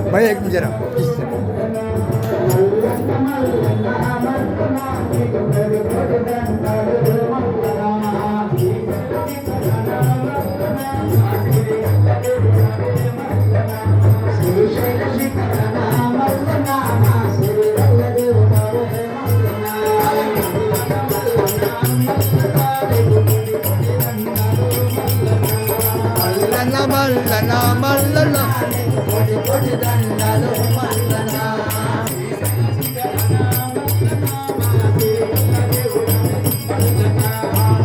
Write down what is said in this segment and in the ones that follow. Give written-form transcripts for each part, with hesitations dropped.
भाई एक जरा మల్లన మల్లన కోటి కోటి దండాలు మల్లన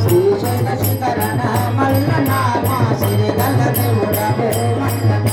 శ్రీశైల శిఖరణ మల్లన మా సిరిగల్ల దేవుడవే మల్లన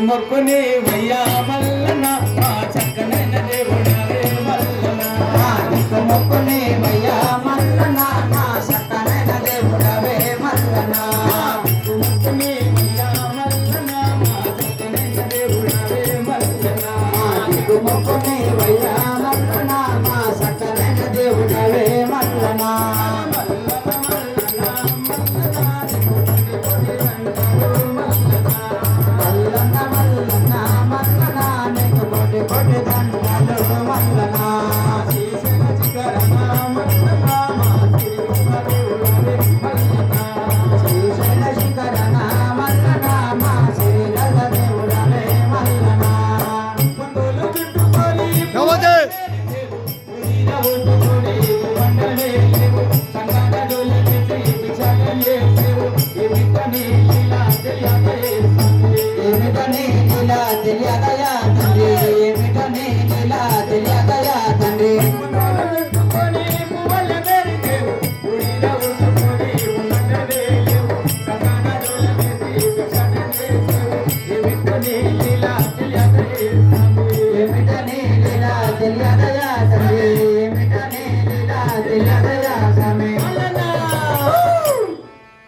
మొక్కుని వయ్యా మల్లన మా చక్కనైన దేవుడవే మల్లన మొక్కుని వయ్యా మల్లన మా చక్కనైన దేవుడవే మల్లన మొక్కుని వయ్యా మల్లన మా చక్కనైన దేవుడవే మల్లన మొక్కుని వయ్యా మల్లన మా చక్కనైన దేవుడవే మల్లన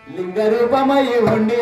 లింగ రూపమై ఉండే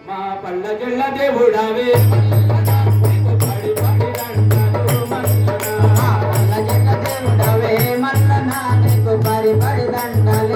మా పళ్ళ జల్ల దేవుడావే బడి దండాలు